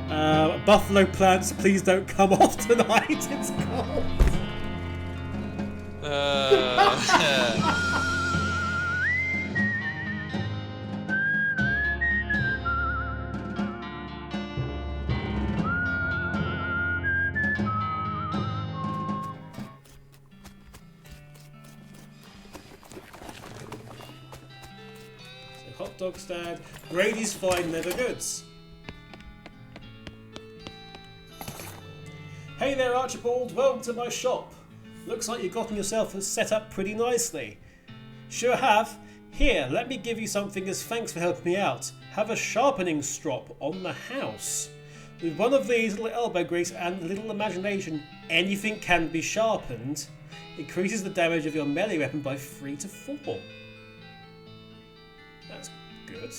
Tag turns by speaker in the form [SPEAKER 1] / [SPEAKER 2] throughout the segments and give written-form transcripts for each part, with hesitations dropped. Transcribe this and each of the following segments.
[SPEAKER 1] Buffalo plants, please don't come off tonight. It's cold. Hot dog stand. Grady's fine leather goods. Hey there, Archibald. Welcome to my shop. Looks like you've gotten yourself set up pretty nicely. Sure have. Here, let me give you something as thanks for helping me out. Have a sharpening strop on the house. With one of these little elbow grease and a little imagination, anything can be sharpened. Increases the damage of your melee weapon by 3 to 4. That's good.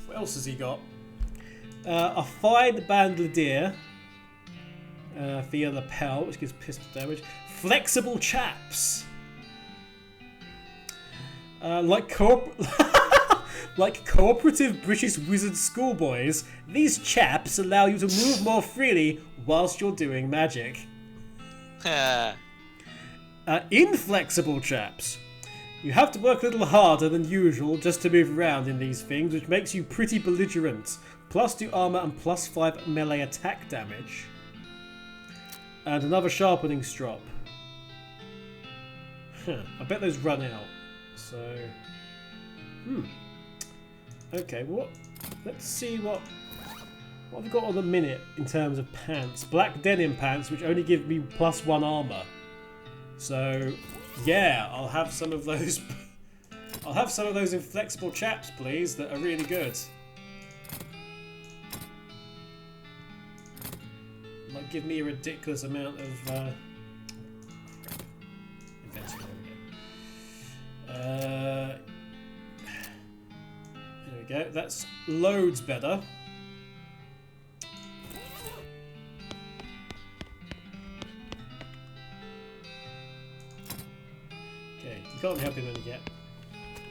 [SPEAKER 1] What else has he got? A fine bandolier via lapel, which gives pistol damage. Flexible chaps. Like cooperative British wizard schoolboys, these chaps allow you to move more freely whilst you're doing magic. Inflexible chaps. You have to work a little harder than usual just to move around in these things, which makes you pretty belligerent. +2 armor and +5 melee attack damage. And another sharpening strop. I bet those run out. So, okay, let's see what have we got on the minute in terms of pants. Black denim pants, which only give me +1 armor. So, yeah, I'll have some of those. I'll have some of those inflexible chaps, please, that are really good. Might give me a ridiculous amount of inventory. There we go. That's loads better. Okay, you can't help him when you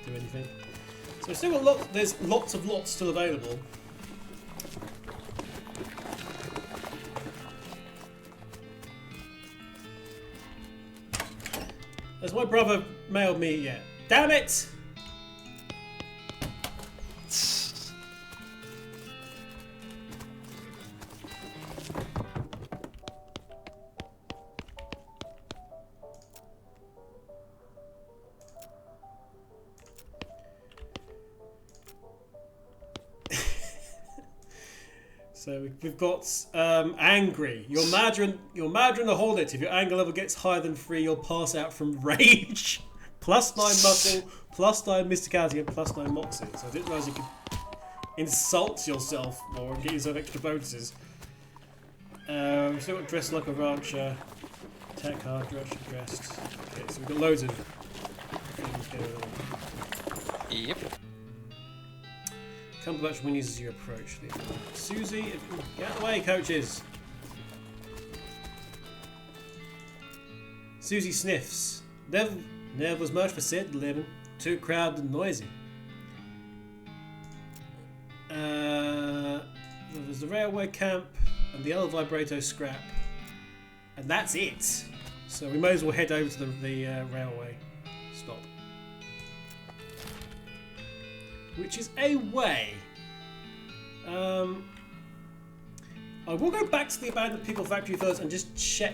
[SPEAKER 1] do anything. So we've still got there's lots of lots still available. Has my brother mailed me yet? Damn it! So we've got angry. You're Madron the Hornet. If your anger level gets higher than 3, you'll pass out from rage. +9 muscle, +9 mysticality, and +9 moxie. So I didn't realise you could insult yourself more and get yourself extra bonuses. We've still got dressed like a rancher, attack hard, dressed. Okay, so we've got loads of things going on.
[SPEAKER 2] Yep.
[SPEAKER 1] Come back when uses your approach. Susie, get out of the way, coaches. Susie sniffs. Never was much for Sid living. Too crowded and noisy. There's the railway camp and the other vibrato scrap, and that's it. So we may as well head over to the railway stop, which is a way. I will go back to the abandoned people factory first and just check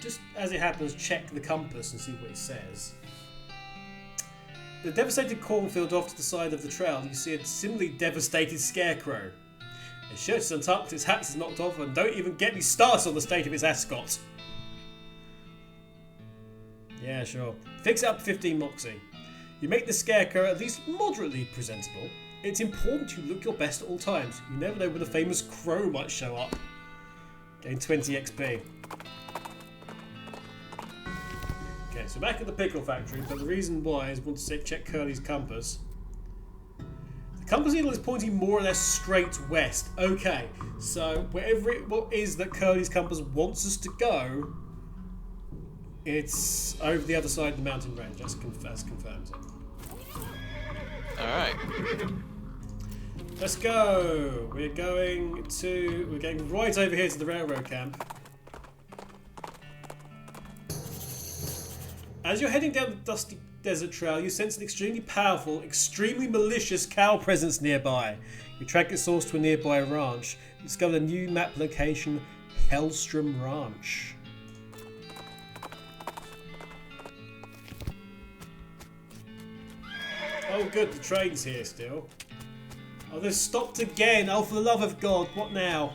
[SPEAKER 1] just as it happens, check the compass and see what it says. The devastated cornfield off to the side of the trail, you see a similarly devastated scarecrow. His shirt is untucked, his hat is knocked off, and don't even get me started on the state of his ascot. Yeah, sure. Fix it up to 15 moxie. You make the scarecrow at least moderately presentable. It's important you look your best at all times. You never know when a famous crow might show up. Gain 20 XP. Okay, so back at the pickle factory, but the reason why is I want to check Curly's compass. The compass needle is pointing more or less straight west. Okay, so wherever it is that Curly's compass wants us to go, it's over the other side of the mountain range. That's confirmed.
[SPEAKER 2] Alright.
[SPEAKER 1] Let's go. We're getting right over here to the railroad camp. As you're heading down the dusty desert trail, you sense an extremely powerful, extremely malicious cow presence nearby. You track its source to a nearby ranch. You discover a new map location, Hellstrom Ranch. Oh good, the train's here still. Oh, they've stopped again. Oh, for the love of God, what now?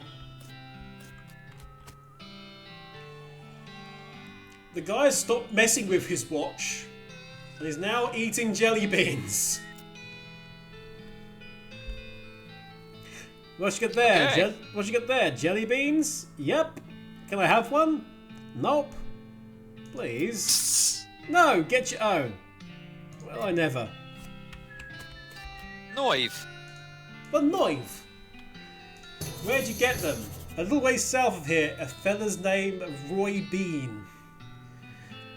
[SPEAKER 1] The guy stopped messing with his watch and is now eating jelly beans. What you get there?
[SPEAKER 2] Okay.
[SPEAKER 1] What you get there? Jelly beans? Yep. Can I have one? Nope. Please. No, get your own. Well, I never.
[SPEAKER 2] Knife.
[SPEAKER 1] The knife. Where'd you get them? A little way south of here, a fella's named Roy Bean.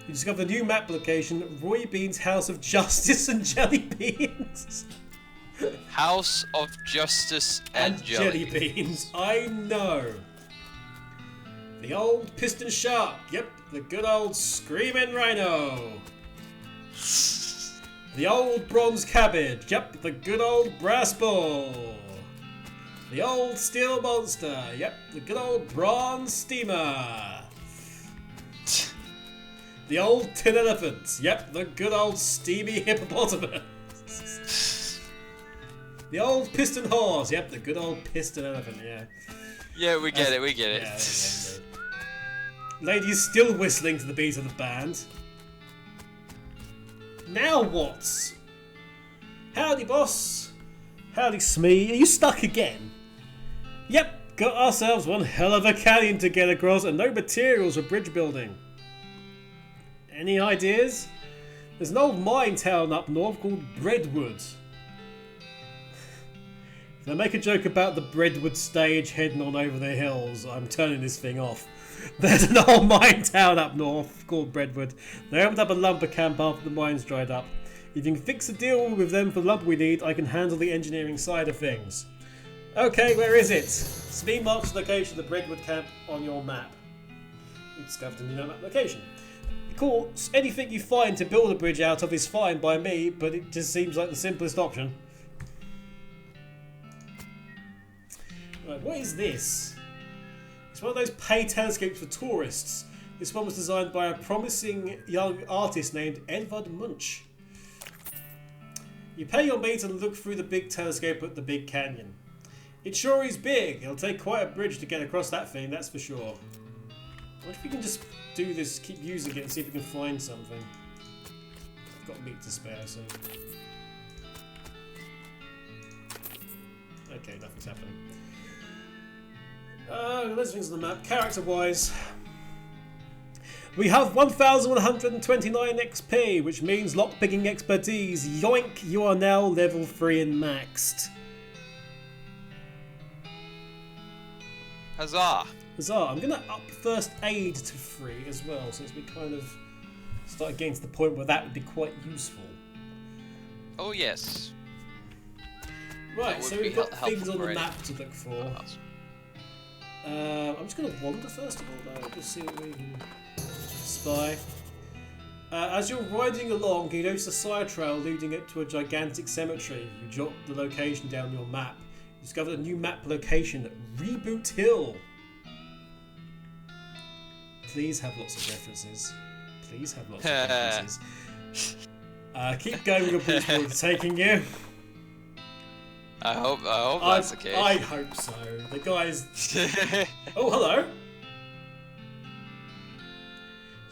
[SPEAKER 1] You discover a new map location, Roy Bean's House of Justice and Jelly Beans.
[SPEAKER 2] House of Justice and
[SPEAKER 1] Jelly Beans. I know. The old piston shark. Yep, the good old screaming rhino. The old bronze cabbage. Yep, the good old brass bull. The old steel monster. Yep, the good old bronze steamer. The old tin elephant. Yep, the good old steamy hippopotamus. The old piston horse. Yep, the good old piston elephant. Yeah.
[SPEAKER 2] Yeah, we get it. We get it.
[SPEAKER 1] Yeah, lady's still whistling to the beat of the band. Now what? Howdy, boss. Howdy, Smee. Are you stuck again? Yep, got ourselves one hell of a canyon to get across and no materials for bridge building. Any ideas? There's an old mine town up north called Breadwood. If I make a joke about the Breadwood stage heading on over the hills, I'm turning this thing off. There's an old mine town up north called Breadwood. They opened up a lumber camp after the mines dried up. If you can fix a deal with them for the lumber we need, I can handle the engineering side of things. Okay, where is it? Smee marks the location of the Breadwood camp on your map. You discovered a new map location. Of course, anything you find to build a bridge out of is fine by me, but it just seems like the simplest option. Right, what is this? It's one of those pay telescopes for tourists. This one was designed by a promising young artist named Edvard Munch. You pay your meter and look through the big telescope at the big canyon. It sure is big. It'll take quite a bridge to get across that thing, that's for sure. What if we can just do this, keep using it and see if we can find something? I've got meat to spare, so... Okay, nothing's happening. Let's things on the map. Character-wise, we have 1,129 XP, which means lockpicking expertise. Yoink! You are now level 3 and maxed.
[SPEAKER 2] Huzzah!
[SPEAKER 1] Huzzah! I'm gonna up first aid to 3 as well, since we kind of start getting to the point where that would be quite useful.
[SPEAKER 2] Oh yes.
[SPEAKER 1] Right, so we've got things on the map to look for. I'm just going to wander first of all, though, just see what we can spy. As you're riding along, you notice a side trail leading up to a gigantic cemetery. You jot the location down your map. You discover a new map location, Reboot Hill. Please have lots of references. Please have lots of references. Keep going with your boots where it's taking you.
[SPEAKER 2] I hope that's the case.
[SPEAKER 1] I hope so. The guys... Oh, hello.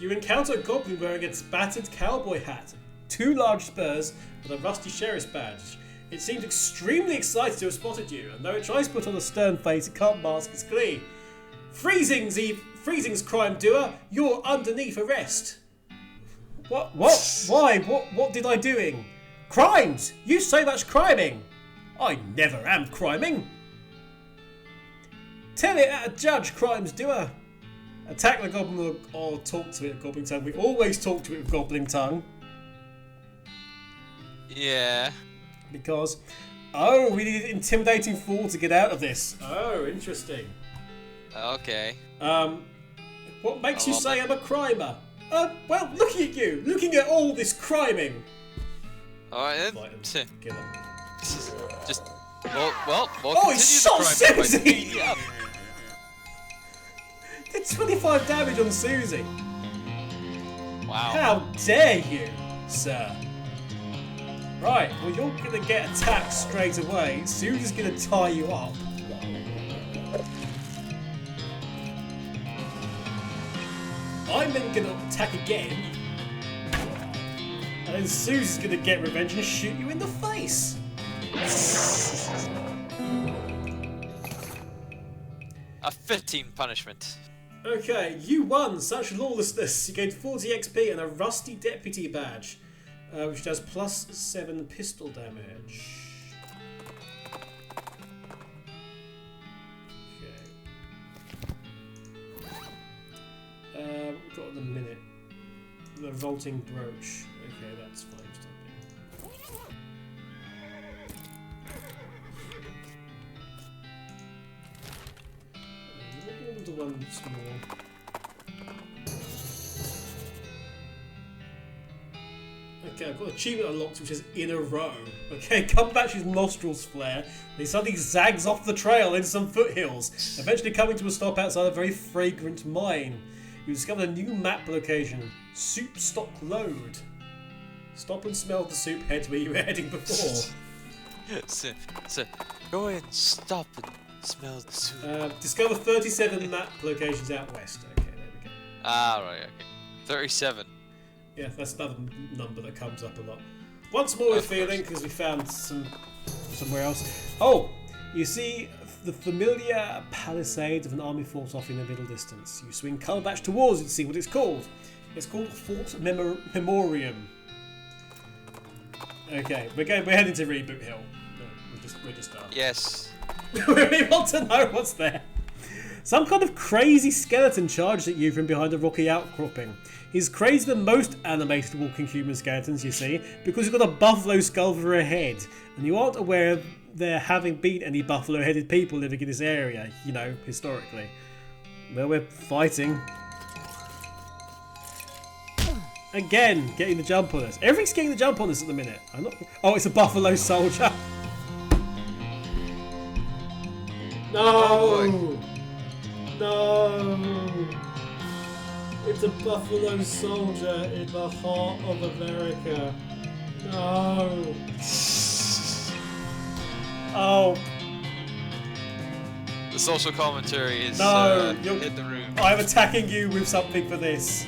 [SPEAKER 1] You encounter a goblin wearing its battered cowboy hat, 2 large spurs, and a rusty sheriff's badge. It seems extremely excited to have spotted you, and though it tries to put on a stern face, it can't mask its glee. Freezing's crime doer, you're underneath arrest. What? Why? What did I doing? Crimes! You so much criming! I never am criming. Tell it at a judge, crimes doer. Attack the goblin or talk to it with goblin tongue. We always talk to it with goblin tongue.
[SPEAKER 2] Yeah.
[SPEAKER 1] Because Oh, we need intimidating 4 to get out of this. Oh, interesting.
[SPEAKER 2] Okay.
[SPEAKER 1] What makes you say I'm a crimer? Well, looking at you, looking at all this criming.
[SPEAKER 2] Alright
[SPEAKER 1] then. Kill him.
[SPEAKER 2] Just, well,
[SPEAKER 1] oh, he shot Susie!
[SPEAKER 2] Yeah.
[SPEAKER 1] Did 25 damage on Susie.
[SPEAKER 2] Wow.
[SPEAKER 1] How dare you, sir? Right, well you're gonna get attacked straight away. Susie's gonna tie you up. I'm then gonna attack again. And then Susie's gonna get revenge and shoot you in the face.
[SPEAKER 2] A 15 punishment.
[SPEAKER 1] Okay, you won such lawlessness. You gained 40 XP and a rusty deputy badge, which does +7 pistol damage. Okay. We've got in a minute. The revolting brooch. Okay, that's fine. The one small. Okay, I've got achievement unlocked, which is in a row. Okay, Cumberbatch's nostrils flare. He suddenly zags off the trail into some foothills, eventually coming to a stop outside a very fragrant mine. You discover a new map location: Soup Stock Load. Stop and smell the soup. Head where you were heading before.
[SPEAKER 2] so go and stop and smell the soup.
[SPEAKER 1] Discover 37 map locations out west. Okay, there we go.
[SPEAKER 2] Ah, right, okay. 37.
[SPEAKER 1] Yeah, that's another number that comes up a lot. Once more with feeling, because we found somewhere else. Oh, you see the familiar palisades of an army force off in the middle distance. You swing Cumberbatch towards it to see what it's called. It's called Fort Memoriam. Okay, we're heading to Reboot Hill. We're just done.
[SPEAKER 2] Yes.
[SPEAKER 1] We want to know what's there. Some kind of crazy skeleton charged at you from behind a rocky outcropping. He's crazier than most animated walking human skeletons, you see, because he's got a buffalo skull for a head, and you aren't aware of there having been any buffalo-headed people living in this area, you know, historically. Well, we're fighting. Again, getting the jump on us. Everything's getting the jump on us at the minute. I'm not. Oh, it's a buffalo soldier. No! No! It's a buffalo soldier in the heart of America. No! Oh.
[SPEAKER 2] The social commentary is in the room.
[SPEAKER 1] I'm attacking you with something for this.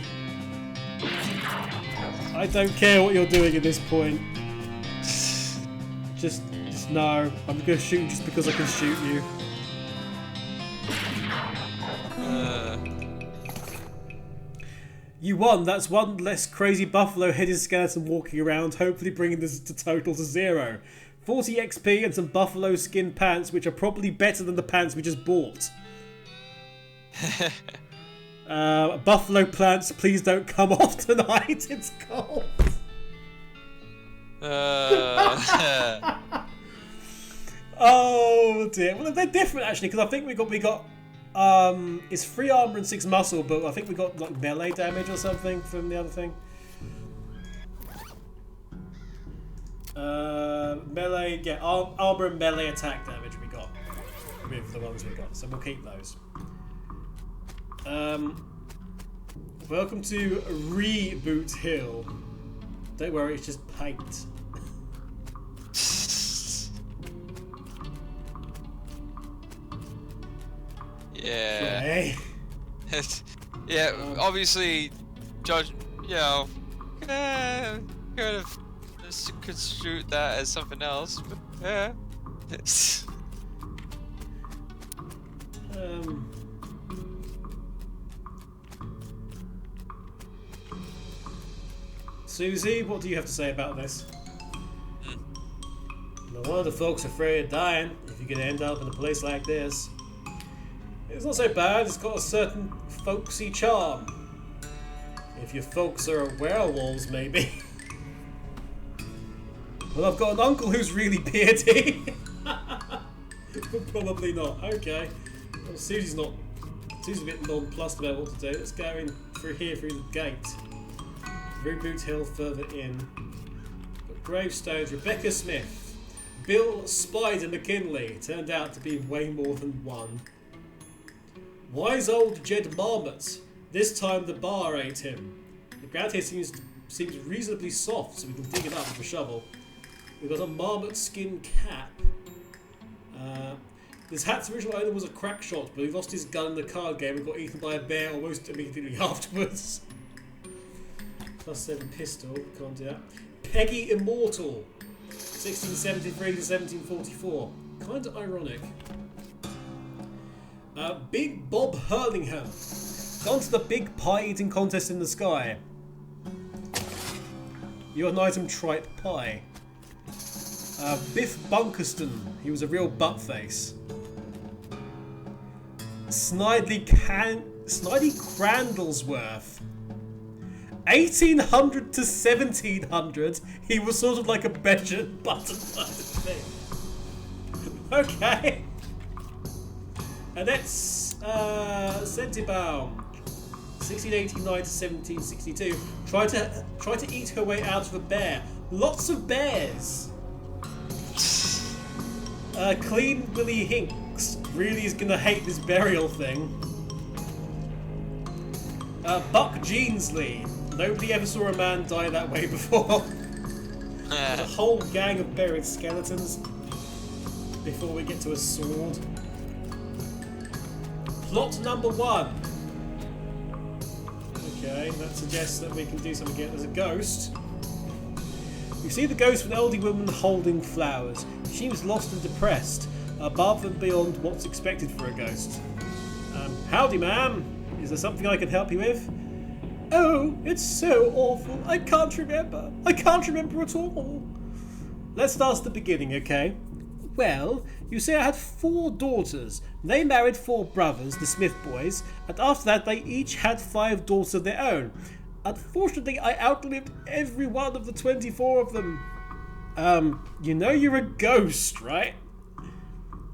[SPEAKER 1] I don't care what you're doing at this point. Just no. I'm gonna shoot you just because I can shoot you. You won. That's one less crazy buffalo-headed skeleton walking around, hopefully bringing this to total to 0. 40 XP and some buffalo skin pants, which are probably better than the pants we just bought. Buffalo plants, please don't come off tonight. It's cold. Oh dear. Well, they're different actually, because I think we got. It's 3 armor and 6 muscle, but I think we got like melee damage or something from the other thing. Melee, yeah, armor and melee attack damage we got with the ones we got, so we'll keep those. Welcome to Reboot Hill. Don't worry, it's just paint.
[SPEAKER 2] Yeah.
[SPEAKER 1] Okay.
[SPEAKER 2] Yeah, obviously, judge, you know, kind of construe that as something else, but yeah.
[SPEAKER 1] Susie, what do you have to say about this? No wonder folks are afraid of dying if you're going to end up in a place like this. It's not so bad, it's got a certain folksy charm. If your folks are werewolves, maybe. Well, I've got an uncle who's really beardy. Probably not. Okay. Well, Susie's a bit nonplussed about what to do. Let's go in through here, through the gate. Reboot Hill further in. Got gravestones. Rebecca Smith. Bill Spider McKinley. Turned out to be way more than one. Wise old Jed Marmot. This time the bar ate him. The ground here seems reasonably soft, so we can dig it up with a shovel. We've got a marmot skin cap. This hat's original owner was a crack shot, but he lost his gun in the card game and got eaten by a bear almost immediately afterwards. +7 pistol, can't do that. Peggy Immortal, 1673 to 1744. Kind of ironic. Big Bob Hurlingham. Gone to the big pie eating contest in the sky. You got an item tripe pie. Biff Bunkerston. He was a real butt face. Snidely Crandlesworth. 1800 to 1700. He was sort of like a Benjamin Button kind of thing. Okay. And that's Centibaum. 1689 to 1762. Try to eat her way out of a bear. Lots of bears. Clean Willie Hinks really is gonna hate this burial thing. Buck Jeansley. Nobody ever saw a man die that way before. There's a whole gang of buried skeletons before we get to a sword. Plot number 1. Okay, that suggests that we can do something again. There's a ghost. You see the ghost of an elderly woman holding flowers. She seems lost and depressed, above and beyond what's expected for a ghost. Howdy, ma'am. Is there something I can help you with? Oh, it's so awful. I can't remember. I can't remember at all. Let's start at the beginning, okay? Well, you see I had 4 daughters. They married 4 brothers, the Smith boys, and after that they each had 5 daughters of their own. Unfortunately, I outlived every one of the 24 of them. You know you're a ghost, right?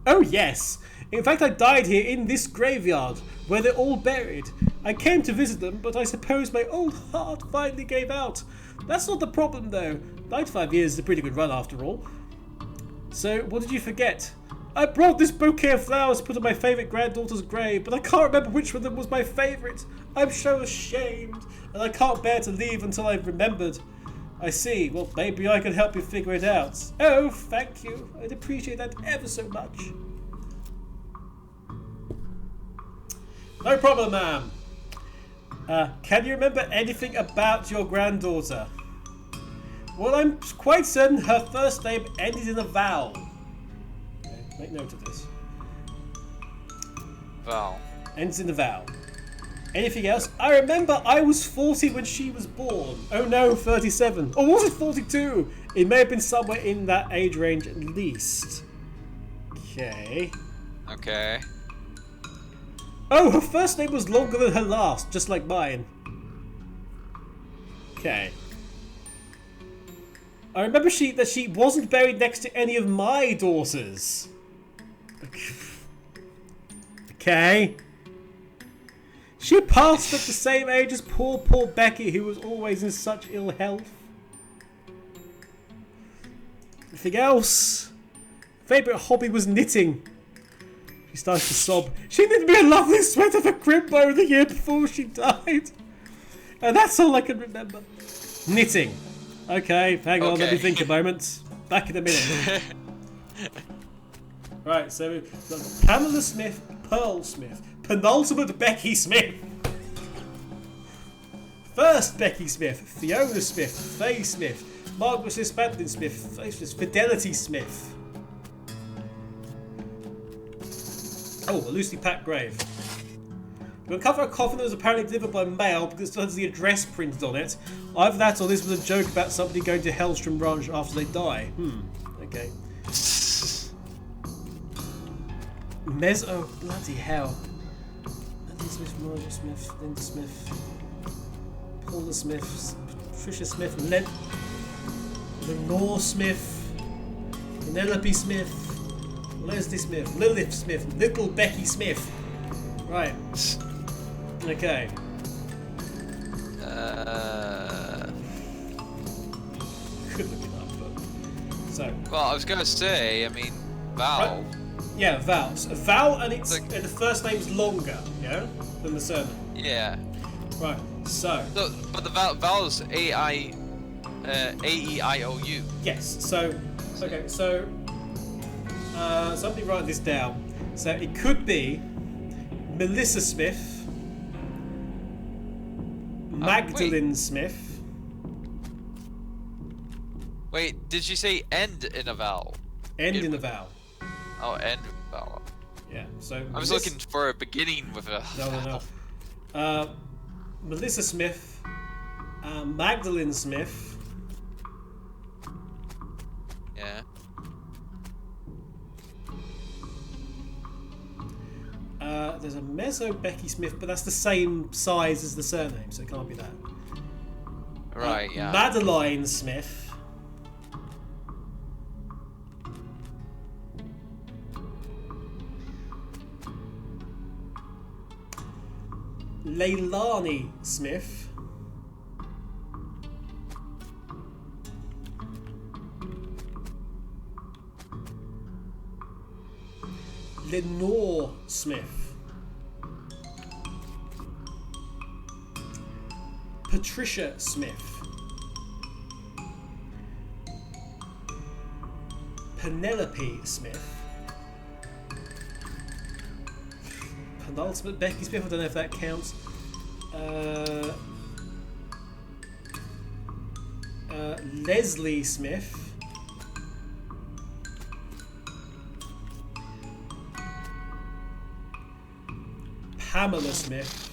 [SPEAKER 1] Oh yes. In fact, I died here in this graveyard, where they're all buried. I came to visit them, but I suppose my old heart finally gave out. That's not the problem, though. 95 years is a pretty good run, after all. So, what did you forget? I brought this bouquet of flowers to put on my favourite granddaughter's grave, but I can't remember which of them was my favourite. I'm so ashamed, and I can't bear to leave until I've remembered. I see. Well, maybe I can help you figure it out. Oh, thank you. I'd appreciate that ever so much. No problem, ma'am. Can you remember anything about your granddaughter? Well, I'm quite certain her first name ended in a vowel. Okay, make note of this.
[SPEAKER 2] Vowel.
[SPEAKER 1] Ends in a vowel. Anything else? I remember I was 40 when she was born. Oh no, 37. Or was it 42? It may have been somewhere in that age range at least. Okay.
[SPEAKER 2] Okay.
[SPEAKER 1] Oh, her first name was longer than her last, just like mine. Okay. I remember that she wasn't buried next to any of my daughters. Okay. She passed at the same age as poor Becky, who was always in such ill health. Anything else? Favourite hobby was knitting. She started to sob. She knitted me a lovely sweater for Crimbo the year before she died. And that's all I can remember. Knitting. Okay, hang on, let me think a moment. Back in a minute. Right, so we've got Pamela Smith, Pearl Smith, penultimate Becky Smith. First Becky Smith, Fiona Smith, Faye Smith, Margaret Smith, Madeline Smith, Fidelity Smith. Oh, a loosely packed grave. We'll uncover a coffin that was apparently delivered by mail because it still has the address printed on it. Either that or this was a joke about somebody going to Hellstrom Ranch after they die. Okay. Oh, bloody hell. Andy Smith, Margaret Smith, Linda Smith, Paula Smith, Patricia Smith, Lenore Smith. Penelope Smith, Leslie Smith, Lilith Smith, Little Becky Smith. Right. Okay. Could look it up, but so.
[SPEAKER 2] Well, I was gonna say, I mean, Val.
[SPEAKER 1] Right. Yeah, Val. So Val, and it's
[SPEAKER 2] Like-
[SPEAKER 1] and the first name's longer, yeah, than the surname.
[SPEAKER 2] Yeah.
[SPEAKER 1] Right. So.
[SPEAKER 2] But the Val's A-E-I-O-U.
[SPEAKER 1] Yes. So. Okay. So. Somebody write this down. So it could be Melissa Smith, Magdalene Smith.
[SPEAKER 2] Wait, did you say end in a vowel?
[SPEAKER 1] End in a vowel.
[SPEAKER 2] Oh, end vowel.
[SPEAKER 1] Yeah. So.
[SPEAKER 2] I was looking for a beginning with a vowel.
[SPEAKER 1] No. Melissa Smith, Magdalene Smith.
[SPEAKER 2] Yeah.
[SPEAKER 1] There's a Mezzo Becky Smith, but that's the same size as the surname, so it can't be that.
[SPEAKER 2] Right, yeah.
[SPEAKER 1] Madeline Smith. Leilani Smith. Lenore Smith. Patricia Smith. Penelope Smith. Penultimate Becky Smith, I don't know if that counts. Leslie Smith. Pamela Smith.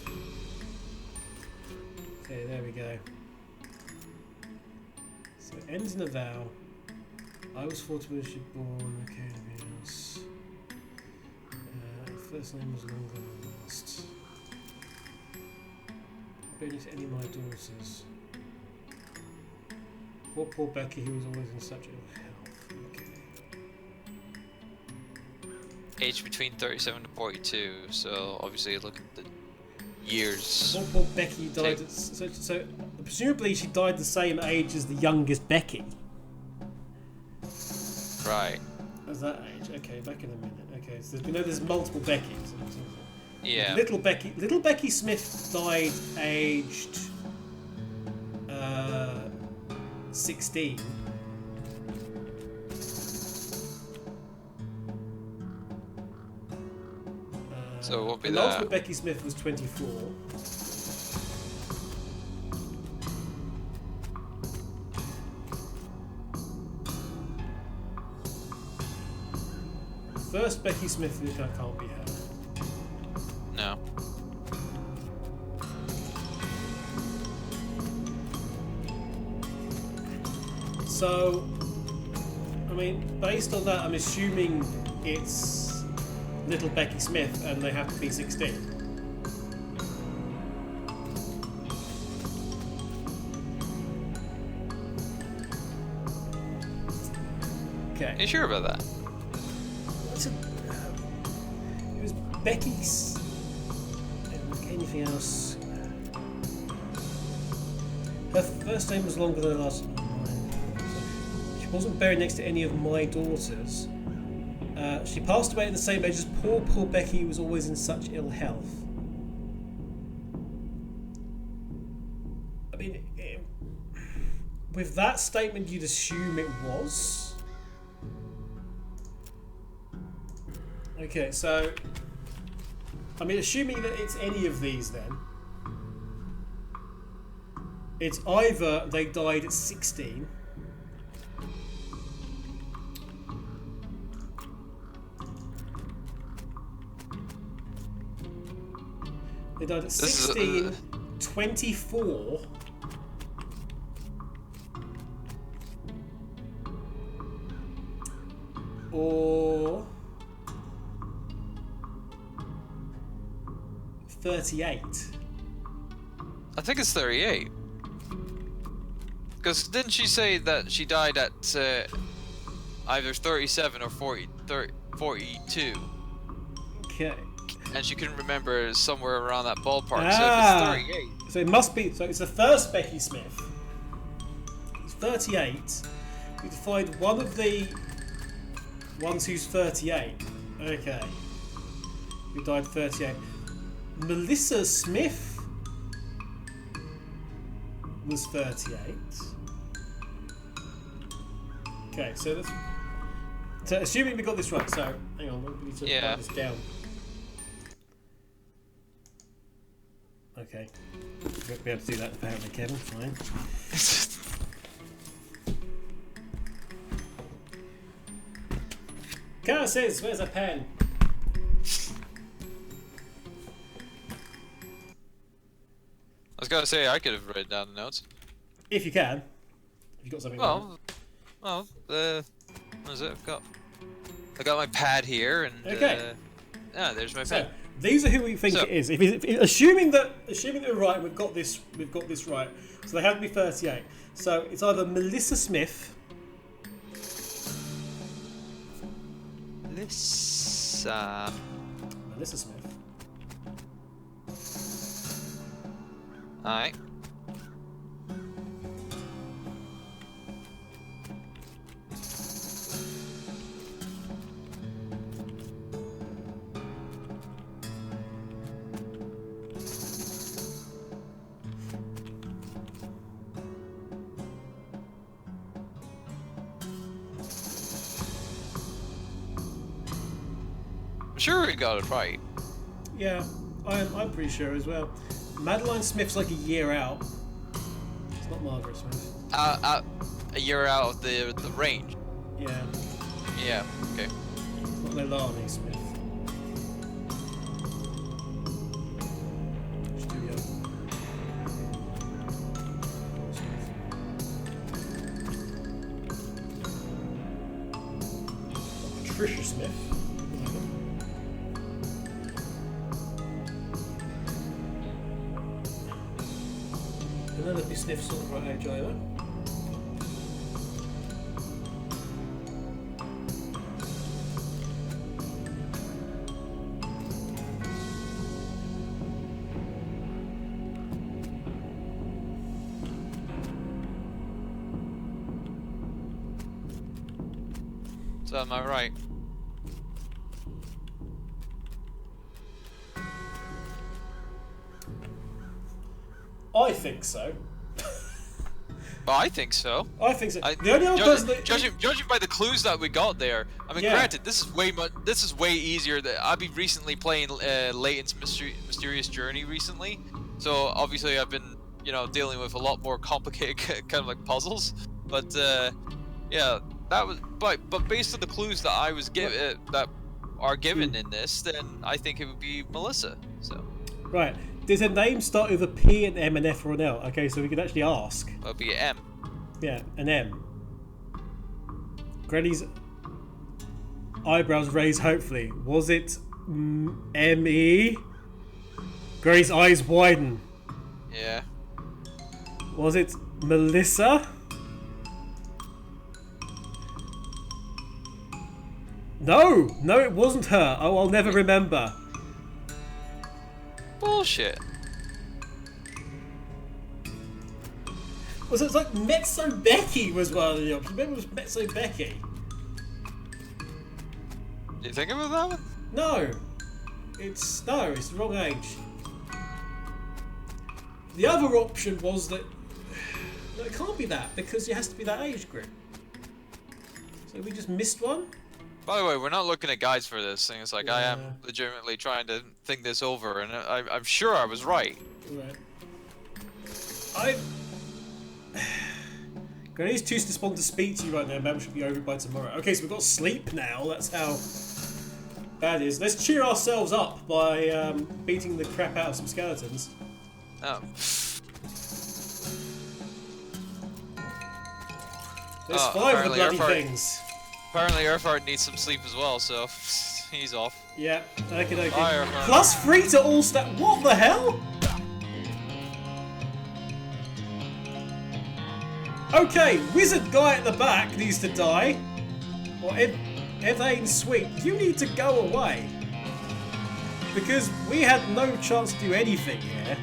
[SPEAKER 1] Okay, there we go. So it ends in a vowel. I was 40 when she was born. Okay, everything else. First name was longer than last. Barely to any of my daughters. Poor Becky, who was always in such ill health. Okay.
[SPEAKER 2] Age between 37 to 42, so obviously looking at the years.
[SPEAKER 1] Poor Becky died at, so presumably she died the same age as the youngest Becky.
[SPEAKER 2] Right.
[SPEAKER 1] At that age, okay, back in a minute. Okay, so we know there's multiple Beckys.
[SPEAKER 2] Yeah.
[SPEAKER 1] Little Becky Smith died aged 16.
[SPEAKER 2] So what would be
[SPEAKER 1] the
[SPEAKER 2] that?
[SPEAKER 1] ultimate Becky Smith was 24. First Becky Smith can't be her.
[SPEAKER 2] No.
[SPEAKER 1] So, I mean, based on that, I'm assuming it's Little Becky Smith and they have to be 16. Okay.
[SPEAKER 2] Are you sure about that?
[SPEAKER 1] It was Becky's. Anything else? Her first name was longer than her last. She wasn't buried next to any of my daughters. She passed away at the same age as poor Becky, who was always in such ill health. I mean, with that statement, you'd assume it was. Okay, so I mean, assuming that it's any of these, then it's either they died at 16, they died at 16, 24, or 38.
[SPEAKER 2] I think it's 38. Because didn't she say that she died at either 37 or 42.
[SPEAKER 1] Okay.
[SPEAKER 2] And she couldn't remember somewhere around that ballpark.
[SPEAKER 1] Ah.
[SPEAKER 2] So if it's 38.
[SPEAKER 1] So it must be. So it's the first Becky Smith. It's 38. We need to find one of the ones who's 38. Okay. Who died 38. Melissa Smith was 38. Okay, so that's. So assuming we got this right, so hang on, we need to write this down. Okay. We won't be able to do that apparently, Kevin. Fine. Kara says, where's a pen?
[SPEAKER 2] I was gonna say I could have written down the notes.
[SPEAKER 1] If you can. If you've got something
[SPEAKER 2] Well, what is it? I got my pad here, and
[SPEAKER 1] okay.
[SPEAKER 2] There's my
[SPEAKER 1] So
[SPEAKER 2] pen.
[SPEAKER 1] these are who we think it is. Assuming that we're right, we've got this right. So they have to be 38. So it's either Melissa Smith. Melissa Smith.
[SPEAKER 2] Alright. I'm sure we got it right.
[SPEAKER 1] Yeah, I'm pretty sure as well. Madeline Smith's like a year out. It's not Margaret Smith.
[SPEAKER 2] A year out of the range.
[SPEAKER 1] Yeah.
[SPEAKER 2] Yeah. Okay.
[SPEAKER 1] It's not Leilani Smith. She's too young. Patricia Smith. Penelope Smith's not the right age either.
[SPEAKER 2] So am I right?
[SPEAKER 1] I think so.
[SPEAKER 2] Well, I think so.
[SPEAKER 1] I think so. The only other person that...
[SPEAKER 2] Judging by the clues that we got there, I mean, granted, this is way easier. I've been recently playing Layton's Mysterious Journey recently, so obviously I've been, dealing with a lot more complicated kind of like puzzles. But yeah, that was. But based on the clues that I was given, that are given in this, then I think it would be Melissa. So.
[SPEAKER 1] Right. Does a name start with a P, an M, an F, or an L? Okay, so we can actually ask.
[SPEAKER 2] That'll be an M.
[SPEAKER 1] Yeah, an M. Granny's eyebrows raised hopefully. Was it M-E? Granny's eyes widen.
[SPEAKER 2] Yeah.
[SPEAKER 1] Was it Melissa? No, it wasn't her. Oh, I'll never remember.
[SPEAKER 2] Bullshit.
[SPEAKER 1] Was it like Mezzo Becky was one of the options? Maybe it was Mezzo Becky.
[SPEAKER 2] Do you think about that one?
[SPEAKER 1] No. It's the wrong age. The other option was that no, it can't be that because it has to be that age group. So we just missed one?
[SPEAKER 2] By the way, we're not looking at guides for this thing. It's like I am legitimately trying to think this over, and I'm sure I was right.
[SPEAKER 1] Right. Granny's too despondent to speak to you right now. Maybe should be over by tomorrow. Okay, so we've got sleep now. That's how bad it is. Let's cheer ourselves up by beating the crap out of some skeletons.
[SPEAKER 2] Oh.
[SPEAKER 1] There's 5 of the bloody things.
[SPEAKER 2] Apparently Earthheart needs some sleep as well, so he's off.
[SPEAKER 1] Yeah, okay.
[SPEAKER 2] Bye,
[SPEAKER 1] +3 to all stat. What the hell? Okay, wizard guy at the back needs to die. Well, if that ain't sweet, you need to go away. Because we had no chance to do anything here.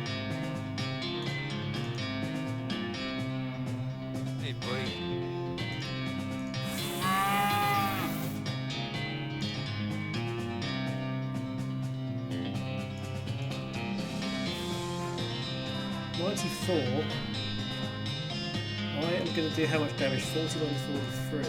[SPEAKER 2] Hey, boy.
[SPEAKER 1] $94. I am going to do how much damage? 41 to 43.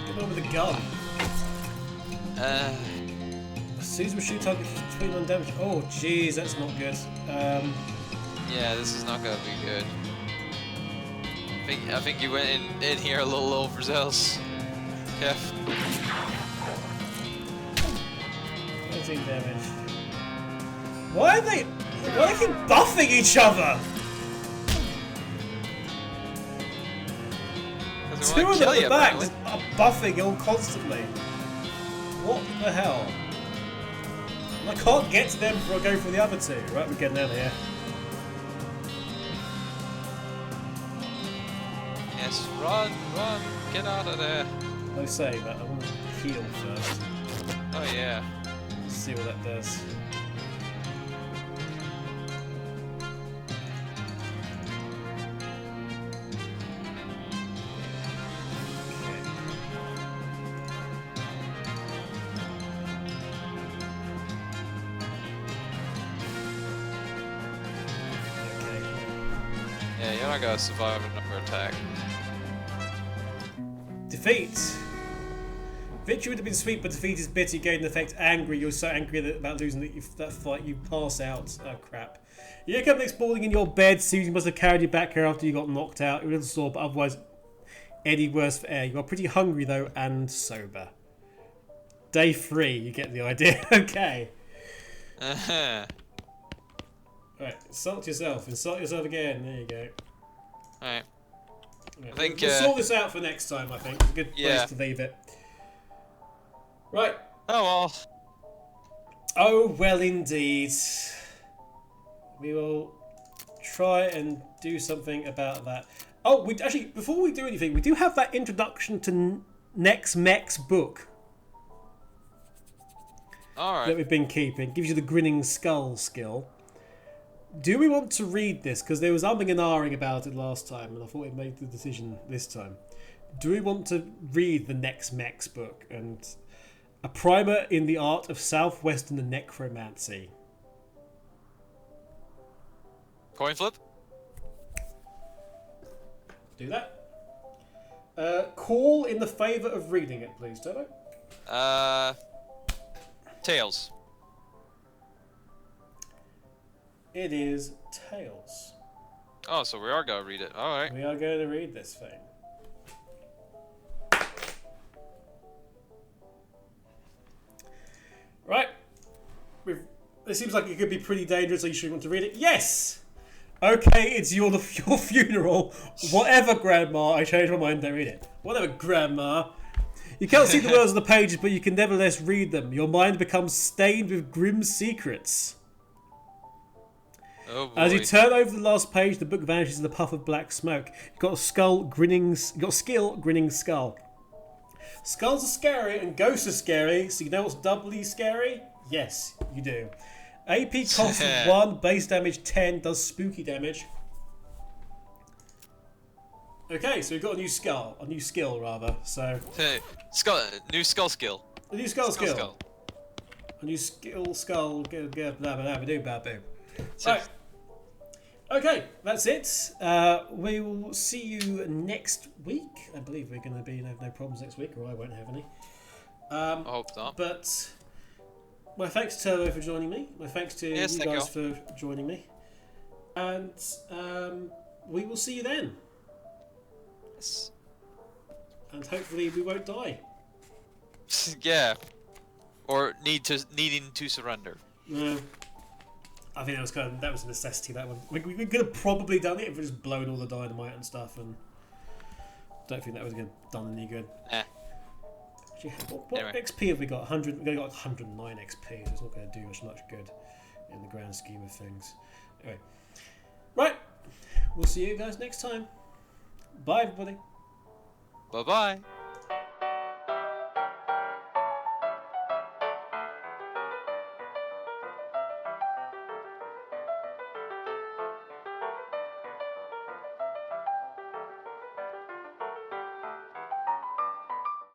[SPEAKER 1] Get on with the gun. As soon as we shoot target for 21 damage. Oh, jeez, that's not good.
[SPEAKER 2] Yeah, this is not gonna be good. I think you went in here a little overzealous, Kev.
[SPEAKER 1] 13 damage. Why are they keep buffing each other? Two of them at the back just are buffing all constantly. What the hell? I can't get to them before I go for the other two. Right, we're getting out of here.
[SPEAKER 2] Yes, run, get out of there.
[SPEAKER 1] I say, but I want to heal first.
[SPEAKER 2] Oh yeah.
[SPEAKER 1] Let's see what that does.
[SPEAKER 2] Yeah, you're not gonna survive another attack.
[SPEAKER 1] Defeat. Victory would have been sweet, but defeat is bitter. You gain the effect angry. You're so angry about losing that fight, you pass out. Oh crap! You wake up next morning in your bed. Susie must have carried you back here after you got knocked out. You're a little sore, but otherwise, any worse for air. You are pretty hungry though, and sober. Day 3. You get the idea. Okay. Right, insult yourself again. There you go.
[SPEAKER 2] Alright.
[SPEAKER 1] Right,
[SPEAKER 2] I think
[SPEAKER 1] we'll sort this out for next time, I think. It's a good place to leave it. Right.
[SPEAKER 2] Oh well.
[SPEAKER 1] Oh well indeed. We will try and do something about that. Oh, we actually, before we do anything, we do have that introduction to Next Mech's book.
[SPEAKER 2] Alright.
[SPEAKER 1] That we've been keeping. Gives you the grinning skull skill. Do we want to read this? Because there was umming and ahhing about it last time, and I thought we made the decision this time. Do we want to read the Next Mech's book and a primer in the art of southwestern necromancy?
[SPEAKER 2] Coin flip?
[SPEAKER 1] Do that. Call in the favour of reading it, please, Turbo.
[SPEAKER 2] Tails.
[SPEAKER 1] It is Tails.
[SPEAKER 2] Oh, so we are gonna read it. Alright.
[SPEAKER 1] We are going to read this thing. Right. It seems like it could be pretty dangerous, so you should want to read it. Yes! Okay, it's your funeral. Whatever, Grandma. I changed my mind, don't read it. Whatever, Grandma. You can't see the words on the pages, but you can nevertheless read them. Your mind becomes stained with grim secrets.
[SPEAKER 2] Oh boy.
[SPEAKER 1] As you turn over the last page, the book vanishes in a puff of black smoke. You've got a skill, grinning skull. Skulls are scary and ghosts are scary, so you know what's doubly scary? Yes, you do. AP cost 1, base damage 10, does spooky damage. Okay, so we've got a new skill rather. So
[SPEAKER 2] new skull skill.
[SPEAKER 1] A new skull skill. A new skull. Right. Okay, that's it. We will see you next week. I believe we're going to be no problems next week, or I won't have any.
[SPEAKER 2] I hope not.
[SPEAKER 1] But my thanks to Turbo for joining me. My thanks to you guys for joining me. And we will see you then.
[SPEAKER 2] Yes.
[SPEAKER 1] And hopefully we won't die.
[SPEAKER 2] Yeah. Or needing to surrender.
[SPEAKER 1] No. I think that was a necessity, that one. We could have probably done it if we just blown all the dynamite and stuff, and don't think that would have done any good. Actually, what
[SPEAKER 2] Anyway.
[SPEAKER 1] XP have we got? 100. We've got 109 XP. So it's not going to do much good in the grand scheme of things. Anyway, right. We'll see you guys next time. Bye, everybody.
[SPEAKER 2] Bye bye.